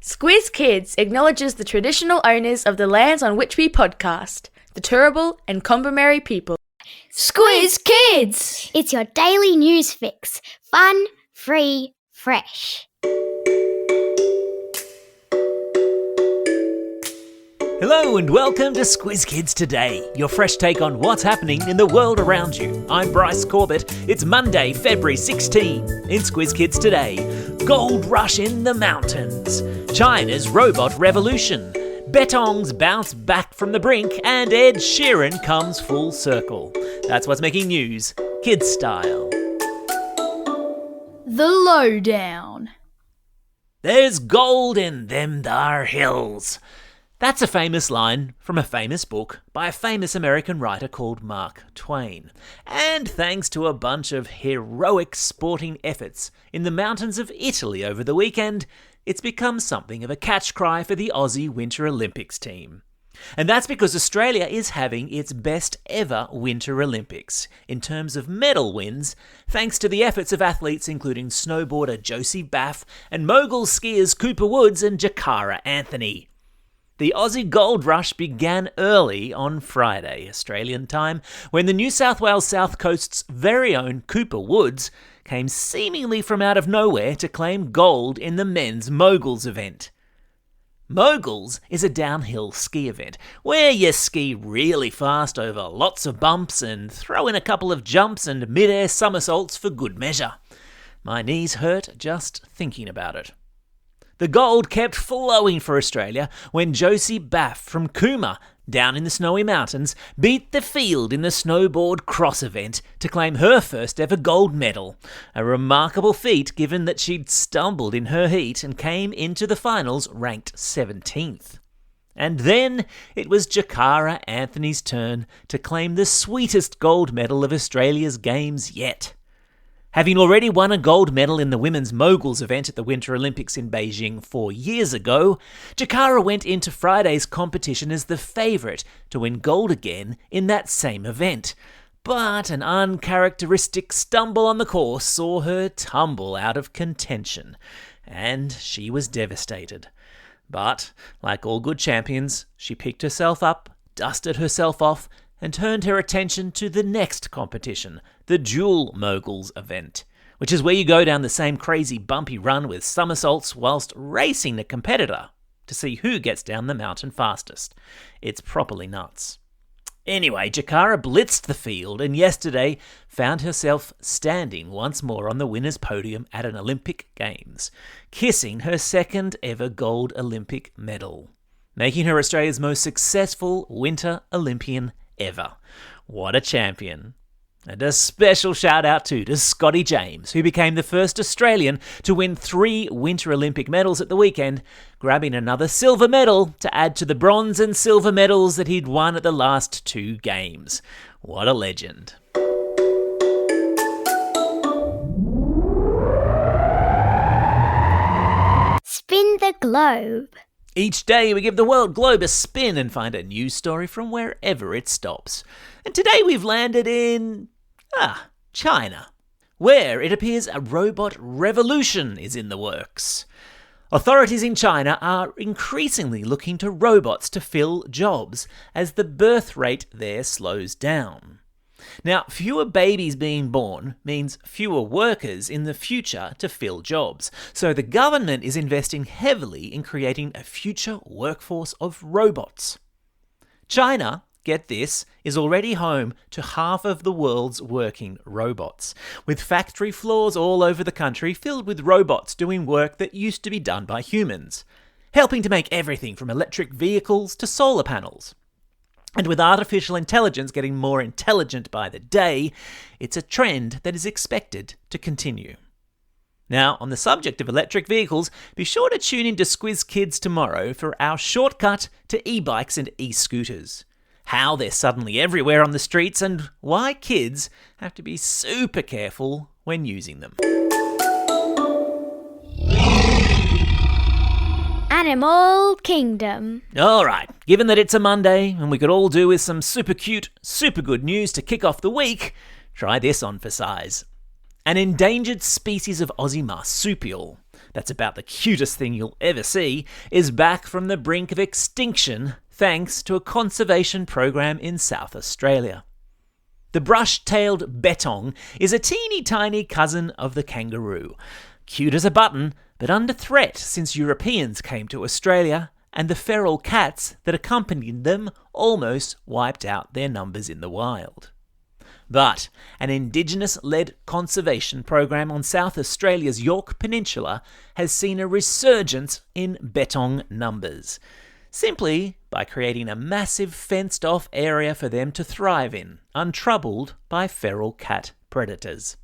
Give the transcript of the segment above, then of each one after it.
Squiz Kids acknowledges the traditional owners of the lands on which we podcast, the Turrbal and Kombumerri people. Squiz Kids! It's your daily news fix. Fun, free, fresh. Hello and welcome to Squiz Kids Today, your fresh take on what's happening in the world around you. I'm Bryce Corbett. It's Monday, February 16. In Squiz Kids Today, gold rush in the mountains, China's robot revolution, Bettongs bounce back from the brink, and Ed Sheeran comes full circle. That's what's making news, kids style. The Lowdown. There's gold in them thar hills. That's a famous line from a famous book by a famous American writer called Mark Twain. And thanks to a bunch of heroic sporting efforts in the mountains of Italy over the weekend, it's become something of a catch cry for the Aussie Winter Olympics team. And that's because Australia is having its best ever Winter Olympics in terms of medal wins, thanks to the efforts of athletes including snowboarder Josie Baff and mogul skiers Cooper Woods and Jakara Anthony. The Aussie gold rush began early on Friday, Australian time, when the New South Wales South Coast's very own Cooper Woods came seemingly from out of nowhere to claim gold in the men's moguls event. Moguls is a downhill ski event where you ski really fast over lots of bumps and throw in a couple of jumps and mid-air somersaults for good measure. My knees hurt just thinking about it. The gold kept flowing for Australia when Josie Baff from Cooma, down in the snowy mountains, beat the field in the snowboard cross event to claim her first ever gold medal, a remarkable feat given that she'd stumbled in her heat and came into the finals ranked 17th. And then it was Jakara Anthony's turn to claim the sweetest gold medal of Australia's games yet. Having already won a gold medal in the women's moguls event at the Winter Olympics in Beijing 4 years ago, Jakara went into Friday's competition as the favourite to win gold again in that same event. But an uncharacteristic stumble on the course saw her tumble out of contention, and she was devastated. But, like all good champions, she picked herself up, dusted herself off, and turned her attention to the next competition, the dual moguls event, which is where you go down the same crazy bumpy run with somersaults whilst racing the competitor to see who gets down the mountain fastest. It's properly nuts. Anyway, Jakara blitzed the field and yesterday found herself standing once more on the winner's podium at an Olympic Games, kissing her second ever gold Olympic medal, making her Australia's most successful Winter Olympian ever. What a champion. And a special shout out too to Scotty James, who became the first Australian to win 3 Winter Olympic medals at the weekend, grabbing another silver medal to add to the bronze and silver medals that he'd won at the last 2 games. What a legend. Spin the globe. Each day we give the world globe a spin and find a news story from wherever it stops. And today we've landed in China, where it appears a robot revolution is in the works. Authorities in China are increasingly looking to robots to fill jobs as the birth rate there slows down. Now, fewer babies being born means fewer workers in the future to fill jobs, so the government is investing heavily in creating a future workforce of robots. China, get this, is already home to half of the world's working robots, with factory floors all over the country filled with robots doing work that used to be done by humans, helping to make everything from electric vehicles to solar panels. And with artificial intelligence getting more intelligent by the day, it's a trend that is expected to continue. Now, on the subject of electric vehicles, be sure to tune in to Squiz Kids tomorrow for our shortcut to e-bikes and e-scooters. How they're suddenly everywhere on the streets and why kids have to be super careful when using them. Animal Kingdom. Alright, given that it's a Monday and we could all do with some super cute, super good news to kick off the week, try this on for size. An endangered species of Aussie marsupial, that's about the cutest thing you'll ever see, is back from the brink of extinction thanks to a conservation program in South Australia. The brush-tailed bettong is a teeny tiny cousin of the kangaroo. Cute as a button, but under threat since Europeans came to Australia and the feral cats that accompanied them almost wiped out their numbers in the wild. But an Indigenous-led conservation program on South Australia's Yorke Peninsula has seen a resurgence in bettong numbers, simply by creating a massive fenced-off area for them to thrive in, untroubled by feral cat predators.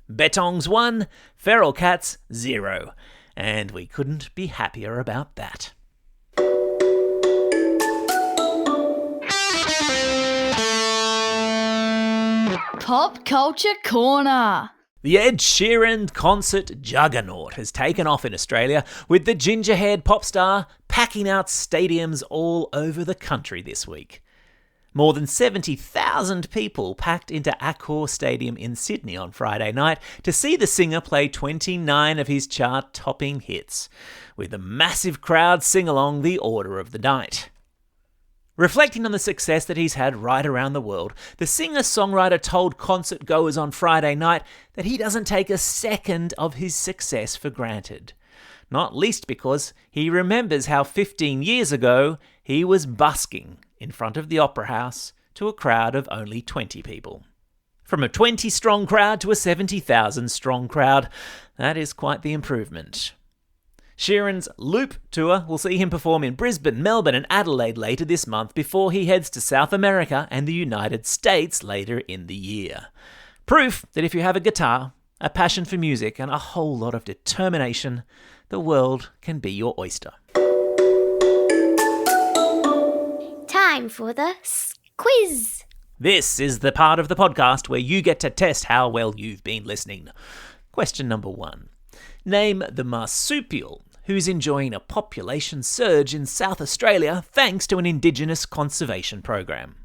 Bettongs 1, feral cats 0, and we couldn't be happier about that. Pop Culture Corner. The Ed Sheeran concert juggernaut has taken off in Australia, with the ginger-haired pop star packing out stadiums all over the country this week. More than 70,000 people packed into Accor Stadium in Sydney on Friday night to see the singer play 29 of his chart-topping hits, with a massive crowd sing along the order of the night. Reflecting on the success that he's had right around the world, the singer-songwriter told concert-goers on Friday night that he doesn't take a second of his success for granted. Not least because he remembers how 15 years ago he was busking in front of the Opera House to a crowd of only 20 people. From a 20-strong crowd to a 70,000-strong crowd, that is quite the improvement. Sheeran's Loop Tour will see him perform in Brisbane, Melbourne and Adelaide later this month before he heads to South America and the United States later in the year. Proof that if you have a guitar, a passion for music and a whole lot of determination, the world can be your oyster. Time for the quiz. This is the part of the podcast where you get to test how well you've been listening. Question number 1. Name the marsupial who's enjoying a population surge in South Australia thanks to an Indigenous conservation program.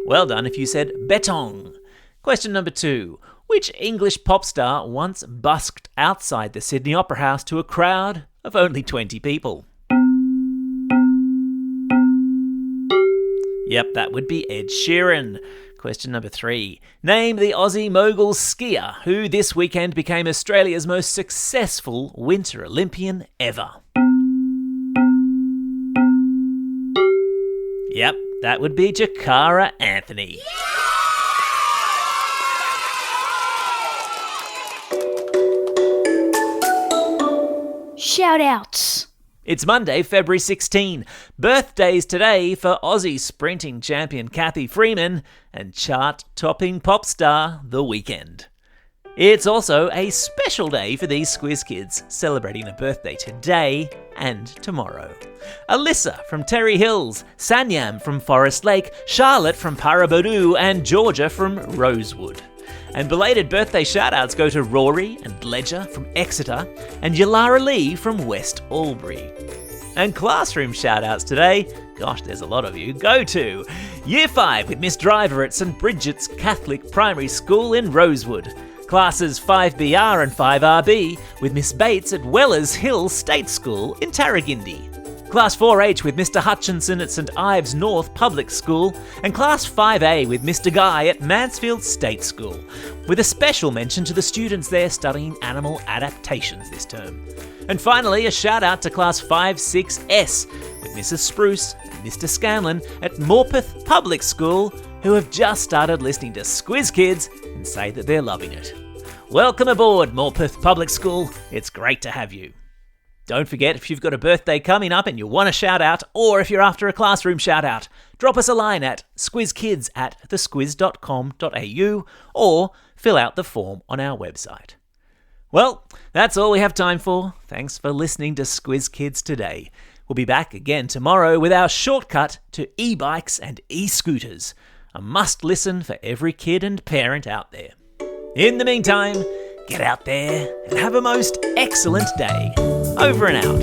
Well done if you said bettong. Question number 2. Which English pop star once busked outside the Sydney Opera House to a crowd of only 20 people? Yep, that would be Ed Sheeran. Question number 3. Name the Aussie mogul skier who this weekend became Australia's most successful Winter Olympian ever. Yep, that would be Jakara Anthony. Shout-outs. It's Monday, February 16. Birthdays today for Aussie sprinting champion Kathy Freeman and chart-topping pop star The Weeknd. It's also a special day for these Squiz kids, celebrating a birthday today and tomorrow. Alyssa from Terry Hills, Sanyam from Forest Lake, Charlotte from Paraburdoo and Georgia from Rosewood. And belated birthday shout-outs go to Rory and Ledger from Exeter and Yalara Lee from West Albury. And classroom shout-outs today, gosh, there's a lot of you, go to Year 5 with Miss Driver at St Bridget's Catholic Primary School in Rosewood. Classes 5BR and 5RB with Miss Bates at Wellers Hill State School in Tarragindi. Class 4H with Mr Hutchinson at St Ives North Public School, and Class 5A with Mr Guy at Mansfield State School, with a special mention to the students there studying animal adaptations this term. And finally, a shout out to Class 5-6S with Mrs Spruce and Mr Scanlon at Morpeth Public School, who have just started listening to Squiz Kids and say that they're loving it. Welcome aboard, Morpeth Public School. It's great to have you. Don't forget, if you've got a birthday coming up and you want a shout-out, or if you're after a classroom shout-out, drop us a line at squizkids@thesquiz.com.au or fill out the form on our website. Well, that's all we have time for. Thanks for listening to Squiz Kids today. We'll be back again tomorrow with our shortcut to e-bikes and e-scooters, a must-listen for every kid and parent out there. In the meantime, get out there and have a most excellent day. Over and out.